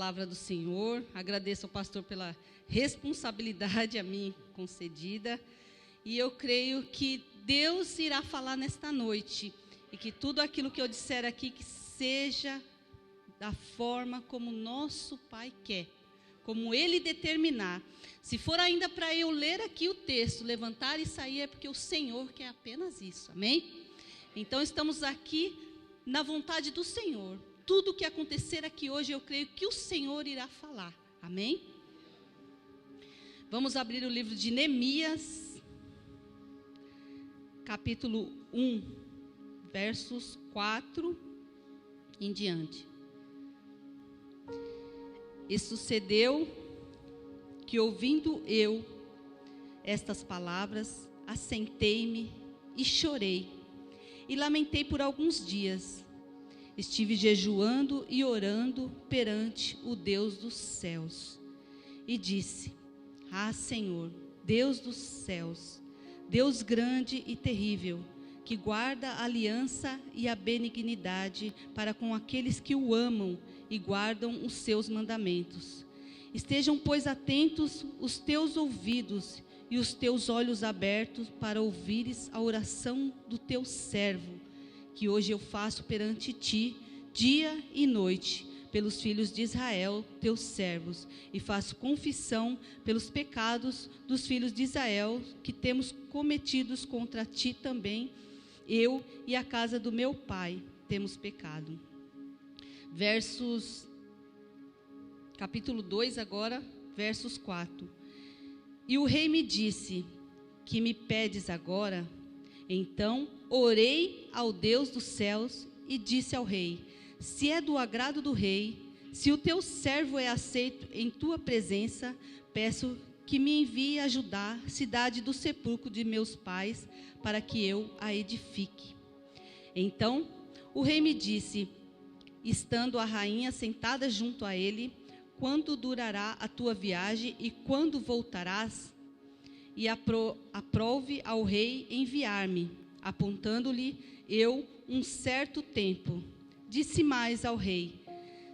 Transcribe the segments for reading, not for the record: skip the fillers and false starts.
palavra do Senhor. Agradeço ao pastor pela responsabilidade a mim concedida. E eu creio que Deus irá falar nesta noite. E que tudo aquilo que eu disser aqui, que seja da forma como nosso Pai quer. Como Ele determinar. Se for ainda para eu ler aqui o texto, levantar e sair, é porque o Senhor quer apenas isso. Amém? Então estamos aqui na vontade do Senhor. Tudo o que acontecer aqui hoje, eu creio que o Senhor irá falar. Amém? Vamos abrir o livro de Neemias, capítulo 1, versos 4 em diante. E sucedeu que, ouvindo eu estas palavras, assentei-me e chorei, e lamentei por alguns dias. Estive jejuando e orando perante o Deus dos céus. E disse: Ah, Senhor, Deus dos céus, Deus grande e terrível, que guarda a aliança e a benignidade para com aqueles que o amam e guardam os seus mandamentos. Estejam, pois, atentos os teus ouvidos e os teus olhos abertos para ouvires a oração do teu servo, que hoje eu faço perante ti, dia e noite, pelos filhos de Israel, teus servos, e faço confissão pelos pecados dos filhos de Israel, que temos cometidos contra ti também, eu e a casa do meu pai temos pecado. Capítulo 2 agora, versos 4. E o rei me disse: Que me pedes agora? Então orei ao Deus dos céus e disse ao rei: Se é do agrado do rei, se o teu servo é aceito em tua presença, peço que me envie ajudar a cidade do sepulcro de meus pais, para que eu a edifique. Então o rei me disse, estando a rainha sentada junto a ele: Quando durará a tua viagem e quando voltarás? E aprove ao rei enviar-me, apontando-lhe eu um certo tempo. Disse mais ao rei: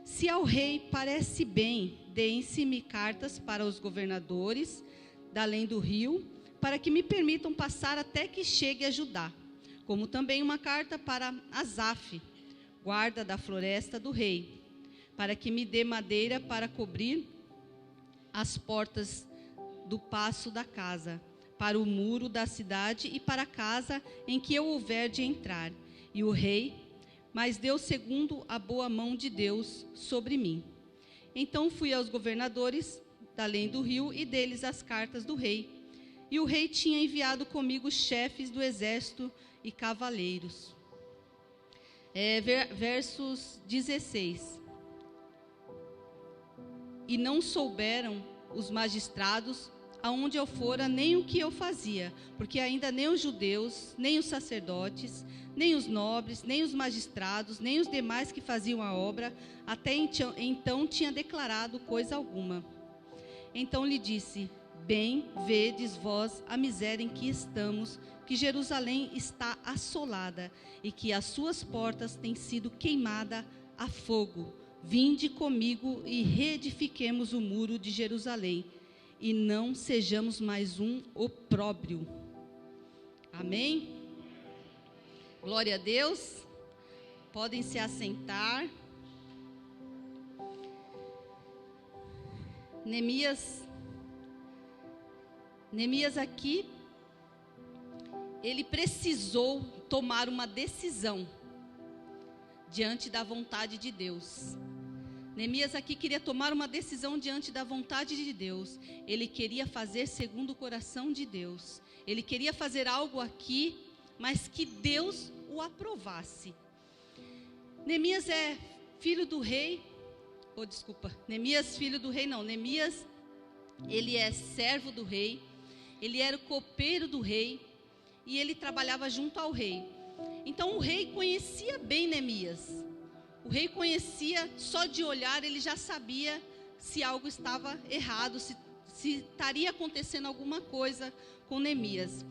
Se ao rei parece bem, deem-se-me cartas para os governadores da além do rio, para que me permitam passar até que chegue a Judá, como também uma carta para Asaf, guarda da floresta do rei, para que me dê madeira para cobrir as portas do paço da casa, para o muro da cidade e para a casa em que eu houver de entrar. E o rei, mas deu segundo a boa mão de Deus sobre mim. Então fui aos governadores da além do rio e deles as cartas do rei. E o rei tinha enviado comigo chefes do exército e cavaleiros. Versos 16. E não souberam os magistrados aonde eu fora, nem o que eu fazia, porque ainda nem os judeus, nem os sacerdotes, nem os nobres, nem os magistrados, nem os demais que faziam a obra, até então tinha declarado coisa alguma. Então lhe disse: Bem vedes vós a miséria em que estamos, que Jerusalém está assolada, e que as suas portas têm sido queimadas a fogo. Vinde comigo e reedifiquemos o muro de Jerusalém, e não sejamos mais um opróbrio. Amém? Glória a Deus. Podem se assentar. Neemias aqui, ele precisou tomar uma decisão diante da vontade de Deus. Neemias aqui queria tomar uma decisão diante da vontade de Deus. Ele queria fazer segundo o coração de Deus. Ele queria fazer algo aqui, mas que Deus o aprovasse. Neemias é filho do rei. Neemias, filho do rei, não. Neemias, ele é servo do rei. Ele era o copeiro do rei. E ele trabalhava junto ao rei. Então o rei conhecia bem Neemias. O rei conhecia, só de olhar ele já sabia se algo estava errado, se estaria acontecendo alguma coisa com Neemias.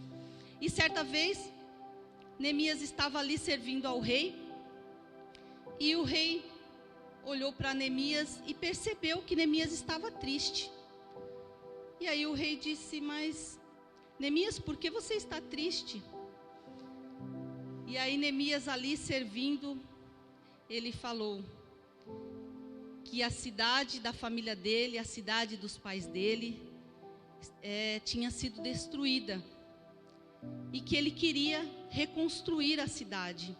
E certa vez, Neemias estava ali servindo ao rei, e o rei olhou para Neemias e percebeu que Neemias estava triste. E aí o rei disse: mas Neemias, por que você está triste? E aí Neemias ali servindo, ele falou que a cidade da família dele, a cidade dos pais dele, tinha sido destruída. E que ele queria reconstruir a cidade.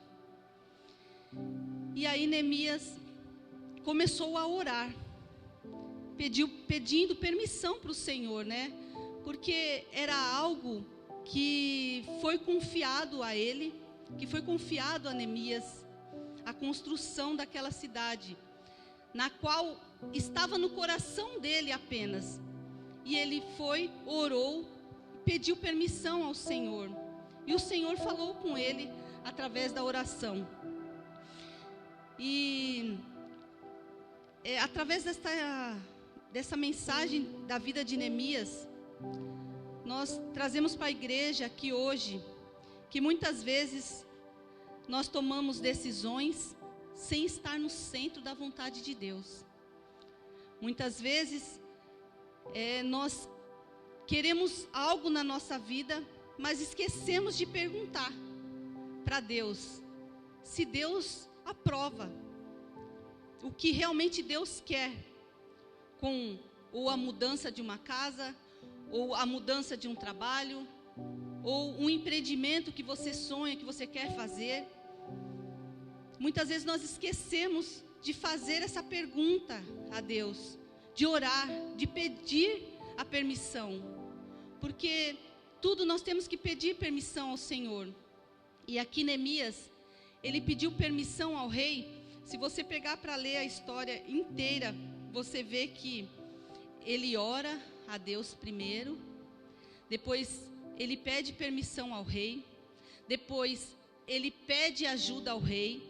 E aí Neemias começou a orar, pedindo permissão para o Senhor, né? Porque era algo que foi confiado a ele, que foi confiado a Neemias, a construção daquela cidade, na qual estava no coração dele apenas. E ele foi, orou, pediu permissão ao Senhor. E o Senhor falou com ele através da oração. E através dessa mensagem da vida de Neemias, nós trazemos para a igreja aqui hoje, que muitas vezes nós tomamos decisões sem estar no centro da vontade de Deus. Muitas vezes nós queremos algo na nossa vida, mas esquecemos de perguntar para Deus se Deus aprova o que realmente Deus quer, com ou a mudança de uma casa, ou a mudança de um trabalho, ou um empreendimento que você sonha, que você quer fazer. Muitas vezes nós esquecemos de fazer essa pergunta a Deus, de orar, de pedir a permissão, porque tudo nós temos que pedir permissão ao Senhor. E aqui Neemias, ele pediu permissão ao rei. Se você pegar para ler a história inteira, você vê que ele ora a Deus primeiro, depois ele pede permissão ao rei, depois ele pede ajuda ao rei,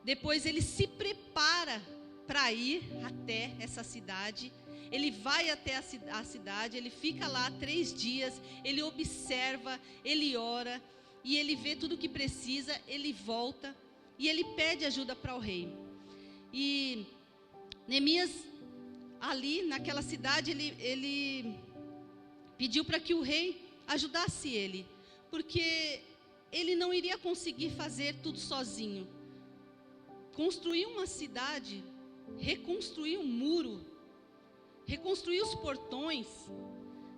depois ele se prepara para ir até essa cidade. Ele vai até a cidade, ele fica lá 3 dias, ele observa, ele ora, e ele vê tudo o que precisa, ele volta, e ele pede ajuda para o rei. E Neemias, ali naquela cidade, ele pediu para que o rei ajudasse ele, porque ele não iria conseguir fazer tudo sozinho. Construir uma cidade, reconstruir um muro, reconstruir os portões,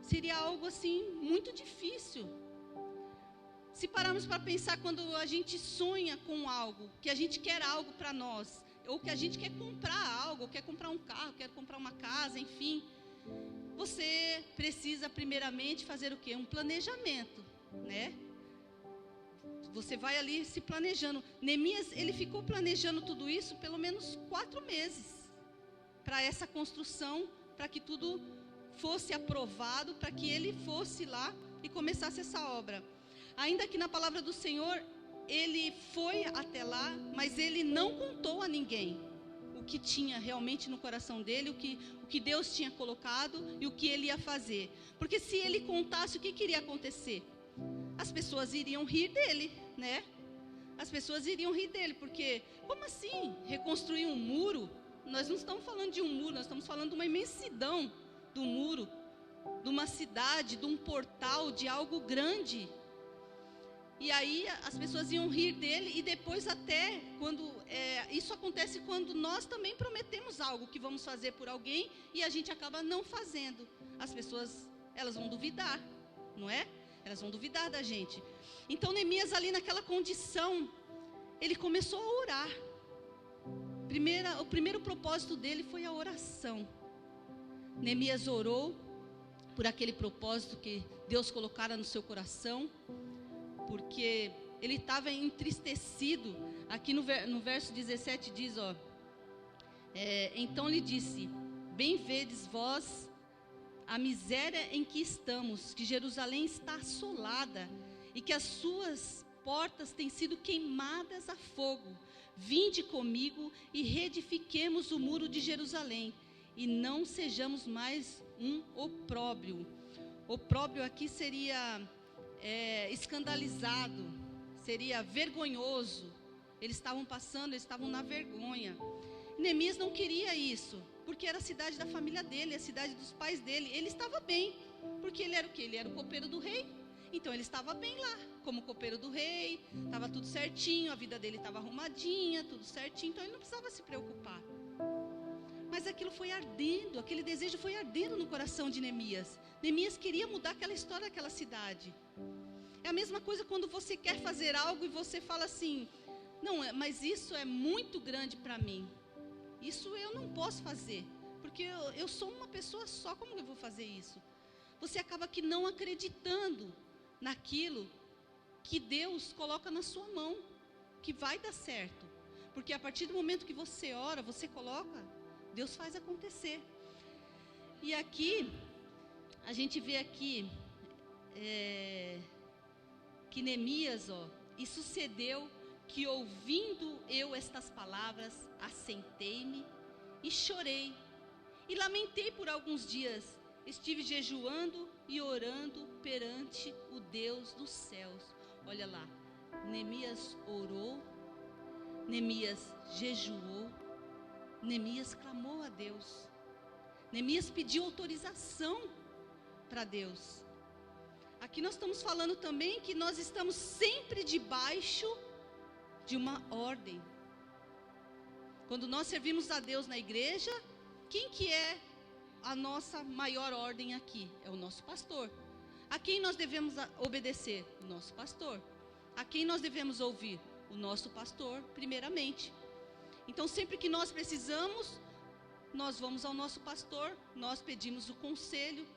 seria algo assim muito difícil. Se pararmos para pensar, quando a gente sonha com algo, que a gente quer algo para nós, ou que a gente quer comprar algo, quer comprar um carro, quer comprar uma casa, enfim, você precisa primeiramente fazer o quê? Um planejamento, né? Você vai ali se planejando. Neemias, ele ficou planejando tudo isso pelo menos 4 meses, para essa construção, para que tudo fosse aprovado, para que ele fosse lá e começasse essa obra. Ainda que na palavra do Senhor, ele foi até lá, mas ele não contou a ninguém o que tinha realmente no coração dele, o que Deus tinha colocado e o que ele ia fazer. Porque se ele contasse, o que iria acontecer? As pessoas iriam rir dele, né? As pessoas iriam rir dele, porque como assim reconstruir um muro? Nós não estamos falando de um muro, nós estamos falando de uma imensidão do muro, de uma cidade, de um portal, de algo grande. E aí as pessoas iam rir dele, e depois até, isso acontece quando nós também prometemos algo que vamos fazer por alguém, e a gente acaba não fazendo. As pessoas, elas vão duvidar, não é? Elas vão duvidar da gente. Então Neemias, ali naquela condição, ele começou a orar. O primeiro propósito dele foi a oração. Neemias orou por aquele propósito que Deus colocara no seu coração, porque ele estava entristecido. Aqui no verso 17 diz, então lhe disse: bem vedes vós a miséria em que estamos, que Jerusalém está assolada, e que as suas portas têm sido queimadas a fogo. Vinde comigo e reedifiquemos o muro de Jerusalém, e não sejamos mais um opróbrio. Opróbrio aqui seria escandalizado, seria vergonhoso. Eles estavam na vergonha. Neemias não queria isso, porque era a cidade da família dele, a cidade dos pais dele. Ele estava bem, porque ele era o quê? Ele era o copeiro do rei. Então ele estava bem lá, como copeiro do rei, estava tudo certinho, a vida dele estava arrumadinha, tudo certinho, então ele não precisava se preocupar. Mas aquilo foi ardendo, aquele desejo foi ardendo no coração de Neemias. Neemias queria mudar aquela história daquela cidade. É a mesma coisa quando você quer fazer algo e você fala assim, não, mas isso é muito grande para mim. Isso eu não posso fazer, porque eu sou uma pessoa só, como eu vou fazer isso? Você acaba que não acreditando naquilo que Deus coloca na sua mão, que vai dar certo. Porque a partir do momento que você ora, você coloca, Deus faz acontecer. E aqui, a gente vê aqui, que Neemias, e sucedeu que ouvindo eu estas palavras, assentei-me e chorei, e lamentei por alguns dias. Estive jejuando e orando perante o Deus dos céus. Olha lá, Neemias orou, Neemias jejuou, Neemias clamou a Deus. Neemias pediu autorização para Deus. Aqui nós estamos falando também que nós estamos sempre debaixo de uma ordem. Quando nós servimos a Deus na igreja, quem que é a nossa maior ordem aqui? É o nosso pastor. A quem nós devemos obedecer? O nosso pastor. A quem nós devemos ouvir? O nosso pastor, primeiramente. Então, sempre que nós precisamos, nós vamos ao nosso pastor, nós pedimos o conselho,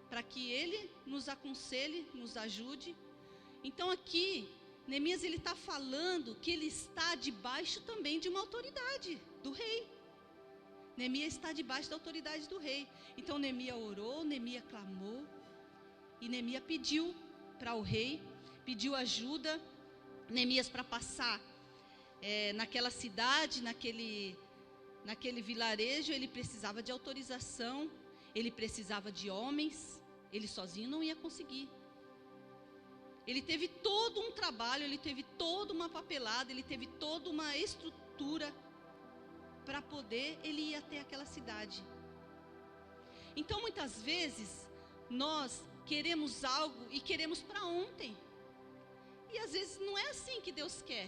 para que ele nos aconselhe, nos ajude. Então, aqui, Neemias, ele está falando que ele está debaixo também de uma autoridade, do rei. Neemias está debaixo da autoridade do rei. Então Neemias orou, Neemias clamou, e Neemias pediu para o rei, pediu ajuda. Neemias, para passar naquela cidade, naquele vilarejo, ele precisava de autorização, ele precisava de homens, ele sozinho não ia conseguir. Ele teve todo um trabalho, ele teve toda uma papelada, ele teve toda uma estrutura para poder ele ir até aquela cidade. Então, muitas vezes, nós queremos algo e queremos para ontem. E às vezes não é assim que Deus quer.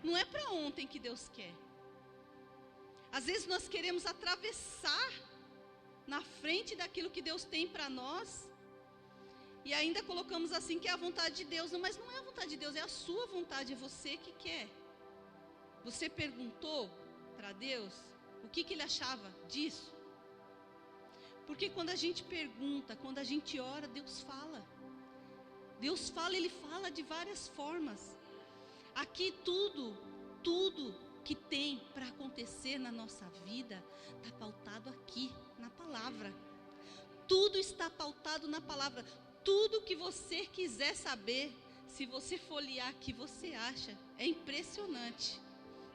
Não é para ontem que Deus quer. Às vezes nós queremos atravessar na frente daquilo que Deus tem para nós. E ainda colocamos assim que é a vontade de Deus. Não, mas não é a vontade de Deus, é a sua vontade, é você que quer. Você perguntou para Deus o que ele achava disso? Porque quando a gente pergunta, quando a gente ora, Deus fala. Deus fala, Ele fala de várias formas. Aqui tudo que tem para acontecer na nossa vida está pautado aqui, na palavra. Tudo está pautado na palavra. Tudo que você quiser saber, se você folhear aqui, você acha. É impressionante.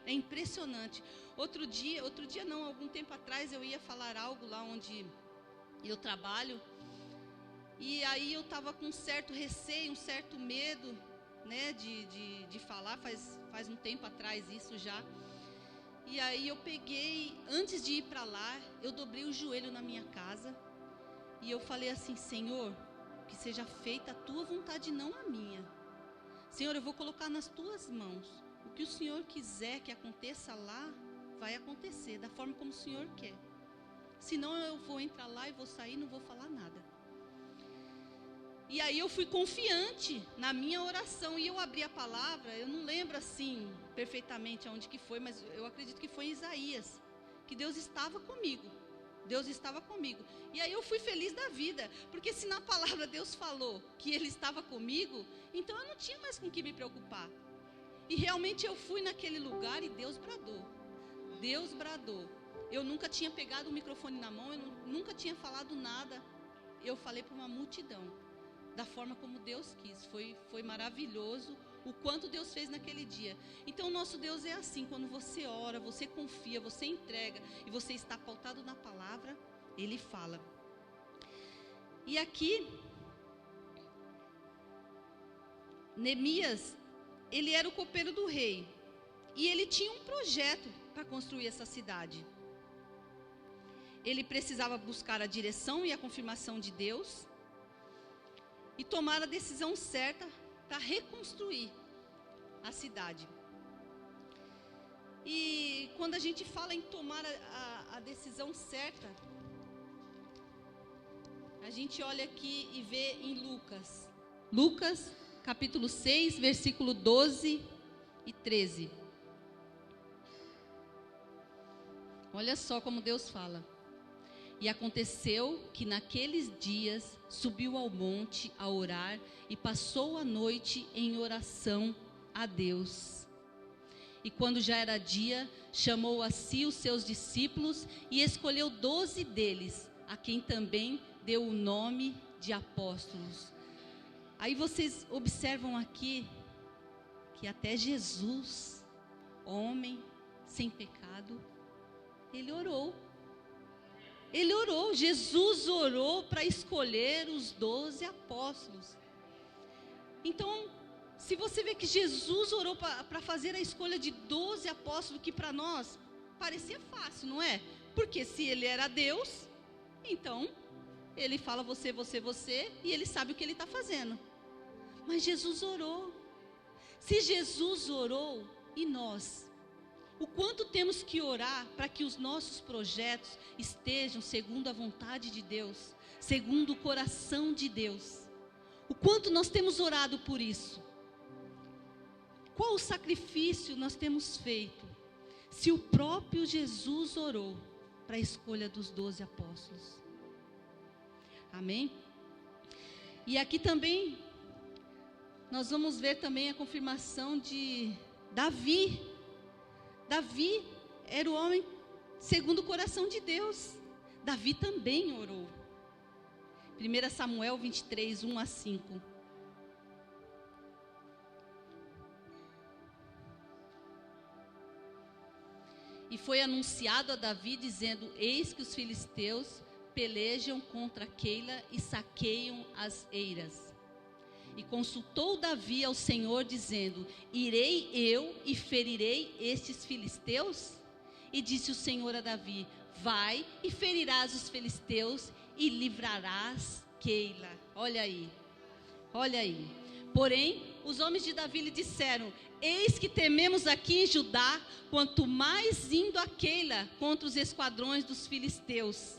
É impressionante. Outro dia não, algum tempo atrás eu ia falar algo lá onde eu trabalho. E aí eu estava com um certo receio, um certo medo, né, de falar, faz um tempo atrás isso já. E aí eu peguei, antes de ir para lá, eu dobrei o joelho na minha casa. E eu falei assim: Senhor, que seja feita a tua vontade, não a minha. Senhor, eu vou colocar nas tuas mãos. O que o Senhor quiser que aconteça lá, vai acontecer da forma como o Senhor quer. Senão eu vou entrar lá e vou sair e não vou falar nada. E aí eu fui confiante na minha oração. E eu abri a palavra, eu não lembro assim perfeitamente aonde que foi, mas eu acredito que foi em Isaías, que Deus estava comigo. Deus estava comigo. E aí eu fui feliz da vida, porque se na palavra Deus falou que Ele estava comigo, então eu não tinha mais com que me preocupar. E realmente eu fui naquele lugar e Deus bradou. Deus bradou. Eu nunca tinha pegado o microfone na mão, eu nunca tinha falado nada. Eu falei para uma multidão, da forma como Deus quis. Foi maravilhoso o quanto Deus fez naquele dia. Então o nosso Deus é assim: quando você ora, você confia, você entrega e você está pautado na palavra, Ele fala. E aqui Neemias, ele era o copeiro do rei. E ele tinha um projeto para construir essa cidade. Ele precisava buscar a direção e a confirmação de Deus e tomar a decisão certa para reconstruir a cidade. E quando a gente fala em tomar a decisão certa, a gente olha aqui e vê em Lucas, capítulo 6, versículo 12 e 13. Olha só como Deus fala. E aconteceu que naqueles dias subiu ao monte a orar e passou a noite em oração a Deus. E quando já era dia, chamou a si os seus discípulos e escolheu 12 deles, a quem também deu o nome de apóstolos. Aí vocês observam aqui que até Jesus, homem sem pecado, ele orou. Ele orou, Jesus orou para escolher os 12 apóstolos. Então, se você vê que Jesus orou para fazer a escolha de 12 apóstolos, que para nós parecia fácil, não é? Porque se ele era Deus, então ele fala você, e ele sabe o que ele está fazendo. Mas Jesus orou. Se Jesus orou, e nós? O quanto temos que orar para que os nossos projetos estejam segundo a vontade de Deus, segundo o coração de Deus. O quanto nós temos orado por isso. Qual o sacrifício nós temos feito? Se o próprio Jesus orou para a escolha dos 12 apóstolos. Amém? E aqui também, nós vamos ver também a confirmação de Davi. Davi era o homem segundo o coração de Deus. Davi também orou. 1 Samuel 23, 1 a 5. E foi anunciado a Davi, dizendo: eis que os filisteus pelejam contra Keila e saqueiam as eiras. E consultou Davi ao Senhor, dizendo: irei eu e ferirei estes filisteus? E disse o Senhor a Davi: vai e ferirás os filisteus e livrarás Keila. Olha aí, olha aí. Porém, os homens de Davi lhe disseram: eis que tememos aqui em Judá, quanto mais indo a Keila contra os esquadrões dos filisteus.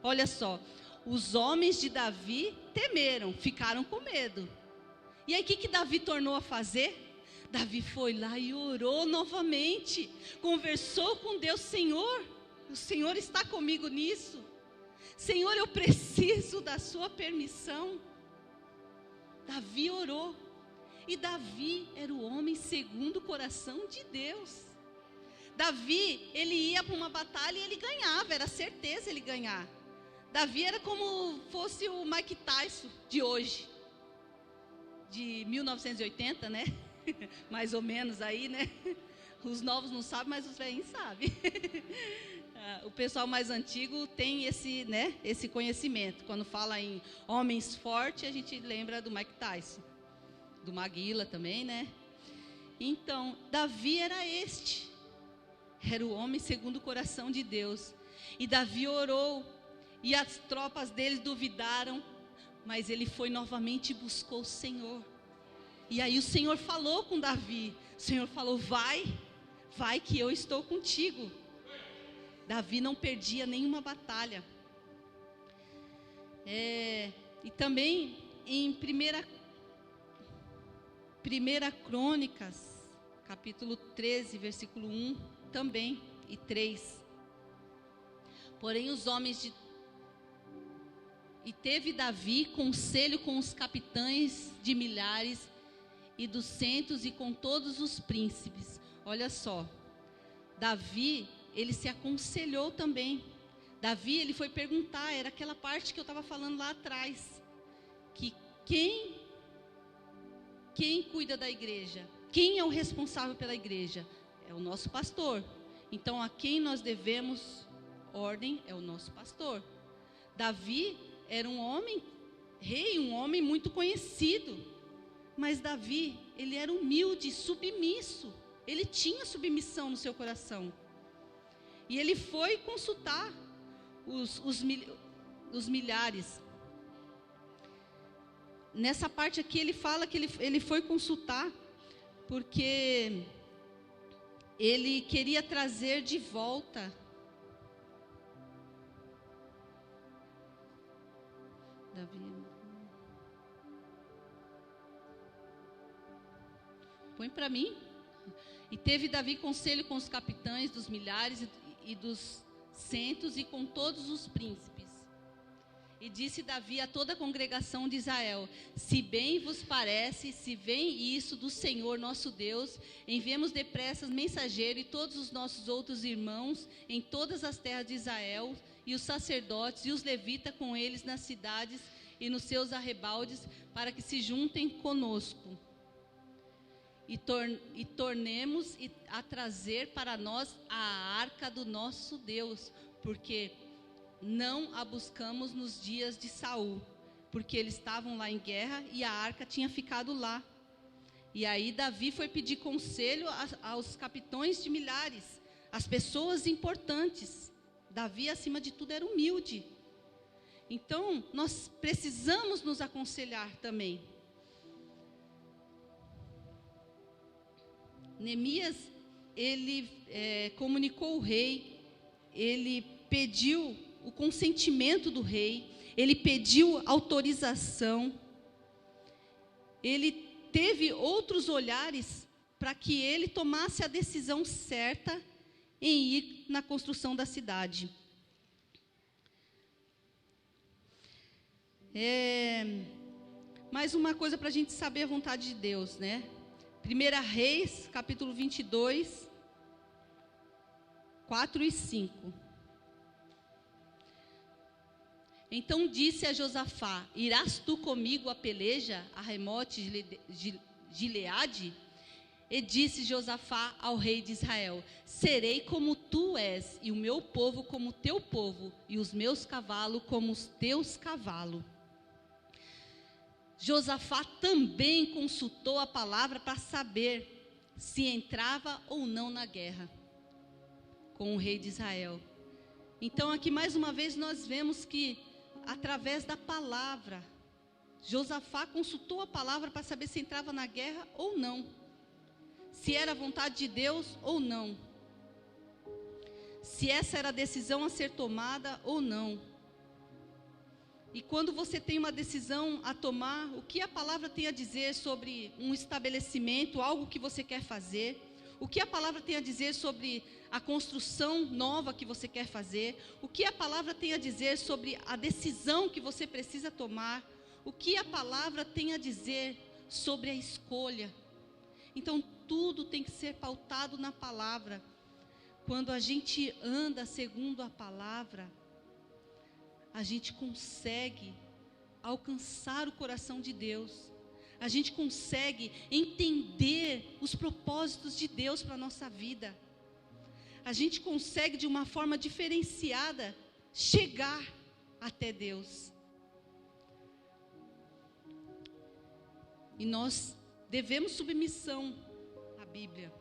Olha só, os homens de Davi temeram, ficaram com medo. E aí o que Davi tornou a fazer? Davi foi lá e orou novamente, conversou com Deus: Senhor, o Senhor está comigo nisso. Senhor, eu preciso da sua permissão. Davi orou. E Davi era o homem segundo o coração de Deus. Davi, ele ia para uma batalha e ele ganhava, era certeza ele ganhar. Davi era como fosse o Mike Tyson de hoje, de 1980, né? Mais ou menos aí, né? Os novos não sabem, mas os velhinhos sabem. O pessoal mais antigo tem esse, né, esse conhecimento. Quando fala em homens fortes, a gente lembra do Mike Tyson, do Maguila também, né? Então, Davi era era o homem segundo o coração de Deus. E Davi orou, e as tropas dele duvidaram, mas ele foi novamente e buscou o Senhor. E aí o Senhor falou com Davi. O Senhor falou: vai que eu estou contigo. Davi não perdia nenhuma batalha. E também em 1 Crônicas, capítulo 13, versículo 1 também e 3. Porém os homens de... E teve Davi conselho com os capitães de milhares e dos centos e com todos os príncipes. Olha só, Davi, ele se aconselhou também. Davi, ele foi perguntar, era aquela parte que eu estava falando lá atrás, que quem cuida da igreja? Quem é o responsável pela igreja? É o nosso pastor. Então, a quem nós devemos ordem é o nosso pastor. Davi era um homem, rei, um homem muito conhecido. Mas Davi, ele era humilde, submisso Ele tinha submissão no seu coração. E ele foi consultar os milhares. Nessa parte aqui ele fala que ele foi consultar porque ele queria trazer de volta Davi. Põe para mim. E teve Davi conselho com os capitães dos milhares e dos centos e com todos os príncipes. E disse Davi a toda a congregação de Israel: se bem vos parece, se vem isso do Senhor nosso Deus, enviemos depressa mensageiro e todos os nossos outros irmãos em todas as terras de Israel, e os sacerdotes e os levitas com eles nas cidades e nos seus arrebaldes, para que se juntem conosco. E tornemos a trazer para nós a arca do nosso Deus, porque não a buscamos nos dias de Saul, porque eles estavam lá em guerra e a arca tinha ficado lá. E aí Davi foi pedir conselho aos capitães de milhares, às pessoas importantes. Davi, acima de tudo, era humilde. Então, nós precisamos nos aconselhar também. Neemias, ele comunicou ao rei, ele pediu o consentimento do rei, ele pediu autorização, ele teve outros olhares para que ele tomasse a decisão certa em ir na construção da cidade. Mais uma coisa para a gente saber a vontade de Deus, né? 1 Reis, capítulo 22, 4 e 5. Então disse a Josafá: irás tu comigo a peleja a Ramote de Gileade? E disse Josafá ao rei de Israel: serei como tu és, e o meu povo como o teu povo, e os meus cavalos como os teus cavalos. Josafá também consultou a palavra para saber se entrava ou não na guerra com o rei de Israel. Então aqui mais uma vez nós vemos que através da palavra, Josafá consultou a palavra para saber se entrava na guerra ou não, se era a vontade de Deus ou não, se essa era a decisão a ser tomada ou não. E quando você tem uma decisão a tomar, o que a palavra tem a dizer sobre um estabelecimento, algo que você quer fazer? O que a palavra tem a dizer sobre a construção nova que você quer fazer? O que a palavra tem a dizer sobre a decisão que você precisa tomar? O que a palavra tem a dizer sobre a escolha? Então, tudo tem que ser pautado na palavra. Quando a gente anda segundo a palavra, a gente consegue alcançar o coração de Deus. A gente consegue entender os propósitos de Deus para a nossa vida. A gente consegue, de uma forma diferenciada, chegar até Deus. E nós devemos submissão à Bíblia.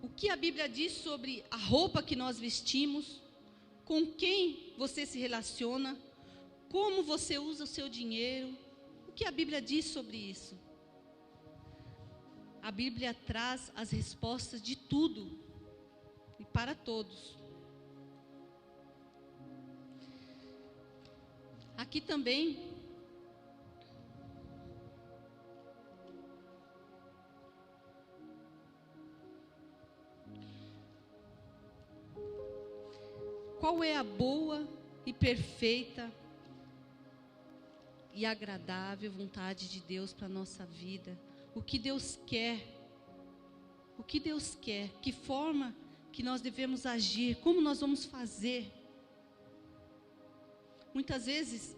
O que a Bíblia diz sobre a roupa que nós vestimos, com quem você se relaciona, como você usa o seu dinheiro, o que a Bíblia diz sobre isso? A Bíblia traz as respostas de tudo e para todos. Aqui também qual é a boa e perfeita e agradável vontade de Deus para a nossa vida? O que Deus quer? O que Deus quer? Que forma que nós devemos agir? Como nós vamos fazer? Muitas vezes,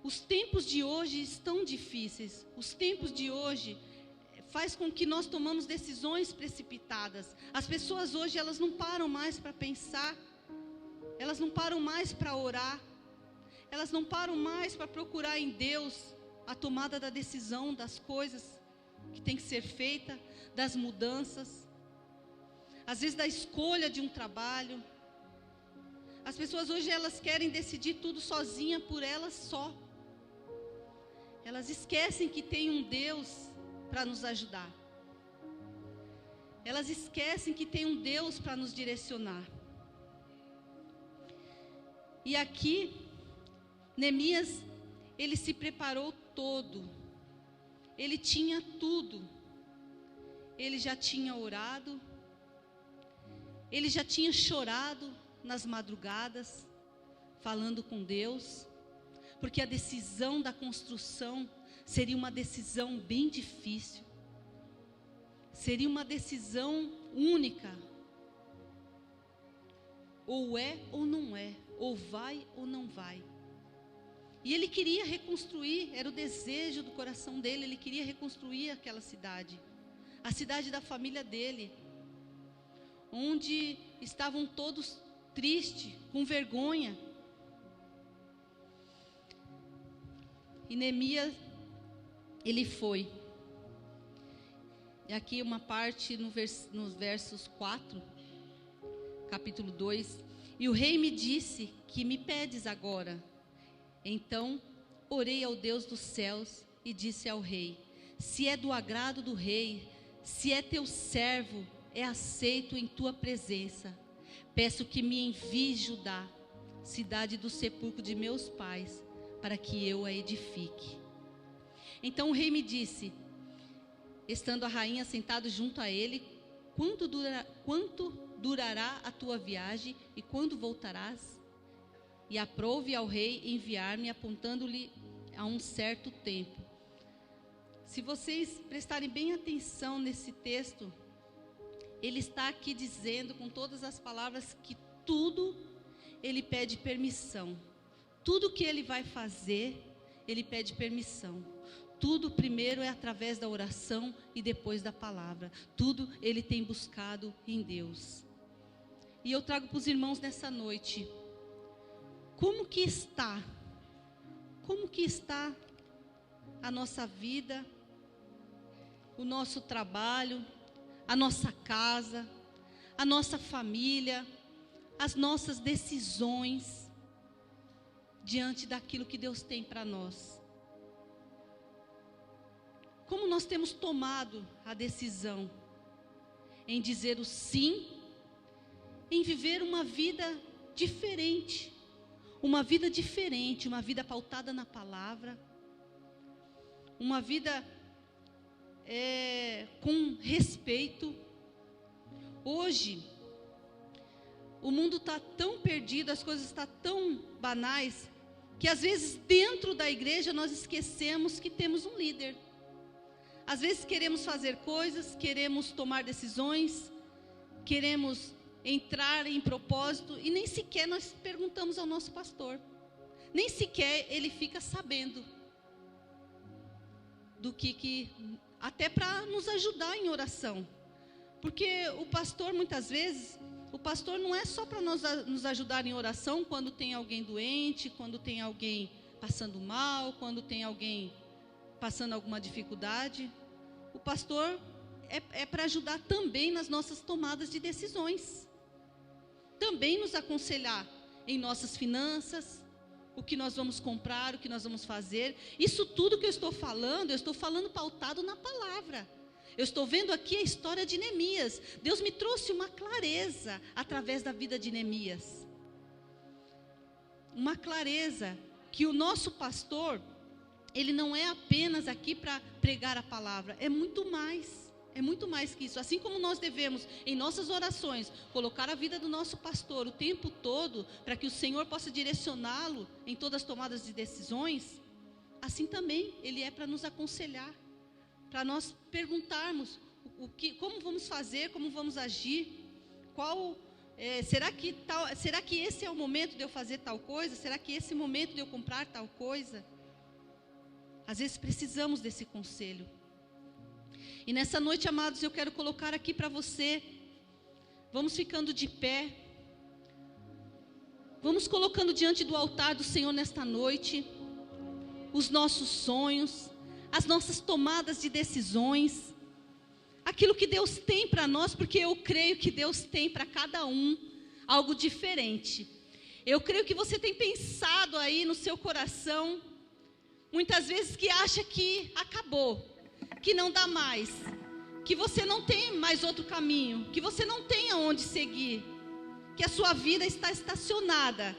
os tempos de hoje estão difíceis. Os tempos de hoje faz com que nós tomamos decisões precipitadas. As pessoas hoje, elas não param mais para pensar. Elas não param mais para orar, elas não param mais para procurar em Deus a tomada da decisão das coisas. que tem que ser feita, das mudanças, às vezes da escolha de um trabalho. As pessoas hoje, elas querem decidir tudo sozinha por elas só. Elas esquecem que tem um Deus para nos ajudar. Elas esquecem que tem um Deus para nos direcionar. E aqui, Neemias, ele se preparou todo. Ele tinha tudo. Ele já tinha orado. Ele já tinha chorado nas madrugadas, falando com Deus, porque a decisão da construção seria uma decisão bem difícil, seria uma decisão única, ou é ou não é, ou vai ou não vai. E ele queria reconstruir, era o desejo do coração dele, ele queria reconstruir aquela cidade, a cidade da família dele, onde estavam todos tristes, com vergonha. E Neemias, ele foi. E aqui uma parte nos versos 4, capítulo 2. E o rei me disse: que me pedes agora? Então orei ao Deus dos céus e disse ao rei: se é do agrado do rei, se é teu servo, é aceito em tua presença. Peço que me envie Judá, cidade do sepulcro de meus pais, para que eu a edifique. Então o rei me disse, estando a rainha sentada junto a ele: quanto durará a tua viagem e quando voltarás? E aprouve ao rei enviar-me, apontando-lhe a um certo tempo. Se vocês prestarem bem atenção nesse texto, ele está aqui dizendo com todas as palavras que tudo ele pede permissão. Tudo que ele vai fazer, ele pede permissão. Tudo primeiro é através da oração e depois da palavra. Tudo ele tem buscado em Deus. E eu trago para os irmãos nessa noite: como que está a nossa vida, o nosso trabalho, a nossa casa, a nossa família, as nossas decisões diante daquilo que Deus tem para nós? Como nós temos tomado a decisão em dizer o sim, em viver uma vida diferente, uma vida pautada na palavra, uma vida com respeito. Hoje, o mundo está tão perdido, as coisas estão tão banais, que às vezes dentro da igreja nós esquecemos que temos um líder. Às vezes queremos fazer coisas, queremos tomar decisões, queremos entrar em propósito e nem sequer nós perguntamos ao nosso pastor. Nem sequer ele fica sabendo do que até para nos ajudar em oração. Porque o pastor, muitas vezes, o pastor não é só para nos ajudar em oração quando tem alguém doente, quando tem alguém passando mal, quando tem alguém passando alguma dificuldade. O pastor é para ajudar também nas nossas tomadas de decisões. Também nos aconselhar em nossas finanças, o que nós vamos comprar, o que nós vamos fazer. Isso tudo que eu estou falando pautado na palavra. Eu estou vendo aqui a história de Neemias. Deus me trouxe uma clareza através da vida de Neemias. Uma clareza que o nosso pastor, ele não é apenas aqui para pregar a palavra, é muito mais que isso. Assim como nós devemos, em nossas orações, colocar a vida do nosso pastor o tempo todo, para que o Senhor possa direcioná-lo em todas as tomadas de decisões, assim também ele é para nos aconselhar, para nós perguntarmos como vamos fazer, como vamos agir, será que esse é o momento de eu fazer tal coisa? Será que esse é o momento de eu comprar tal coisa? Às vezes precisamos desse conselho. E nessa noite, amados, eu quero colocar aqui para você, vamos ficando de pé, vamos colocando diante do altar do Senhor nesta noite, os nossos sonhos, as nossas tomadas de decisões, aquilo que Deus tem para nós, porque eu creio que Deus tem para cada um algo diferente. Eu creio que você tem pensado aí no seu coração, muitas vezes, que acha que acabou, que não dá mais, que você não tem mais outro caminho, que você não tem aonde seguir, que a sua vida está estacionada,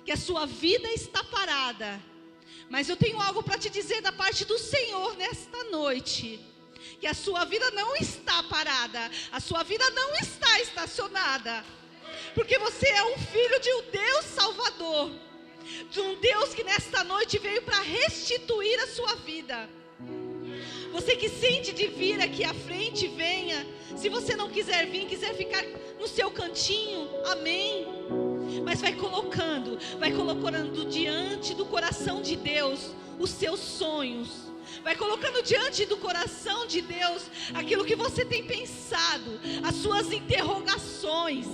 que a sua vida está parada. Mas eu tenho algo para te dizer da parte do Senhor nesta noite, que a sua vida não está parada, a sua vida não está estacionada, porque você é um filho de um Deus Salvador, de um Deus que nesta noite veio para restituir a sua vida. Você que sente de vir aqui à frente, venha. Se você não quiser vir, quiser ficar no seu cantinho, amém. Mas vai colocando diante do coração de Deus os seus sonhos. Vai colocando diante do coração de Deus aquilo que você tem pensado, as suas interrogações.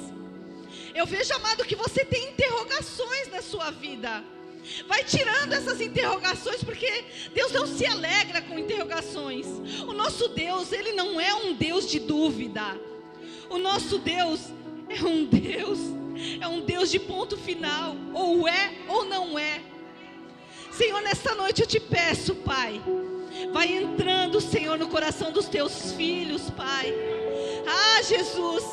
Eu vejo, amado, que você tem interrogações na sua vida. Vai tirando essas interrogações, porque Deus não se alegra com interrogações. O nosso Deus, Ele não é um Deus de dúvida. O nosso Deus é um Deus de ponto final. Ou é ou não é. Senhor, nesta noite eu te peço, Pai, vai entrando, Senhor, no coração dos teus filhos, Pai. Ah, Jesus,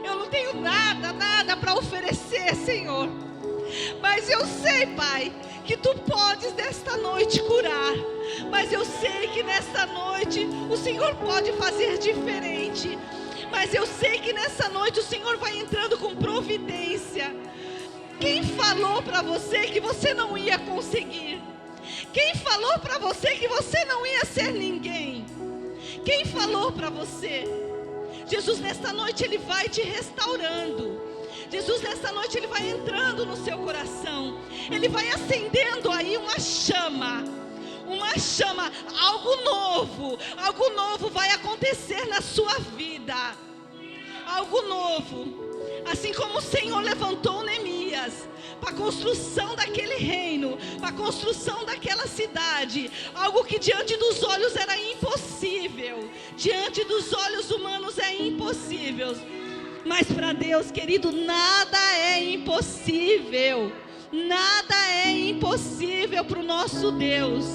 eu não tenho nada para oferecer, Senhor. Mas eu sei, Pai, que Tu podes nesta noite curar. Mas eu sei que nesta noite o Senhor pode fazer diferente. Mas eu sei que nessa noite o Senhor vai entrando com providência. Quem falou para você que você não ia conseguir? Quem falou para você que você não ia ser ninguém? Quem falou para você? Jesus, nesta noite Ele vai te restaurando. Jesus, nesta noite Ele vai entrando no seu coração. Ele vai acendendo aí uma chama, algo novo vai acontecer na sua vida. Algo novo. Assim como o Senhor levantou Neemias para a construção daquele reino, para a construção daquela cidade, algo que diante dos olhos era impossível, diante dos olhos humanos é impossível, mas para Deus, querido, nada é impossível. Nada é impossível para o nosso Deus.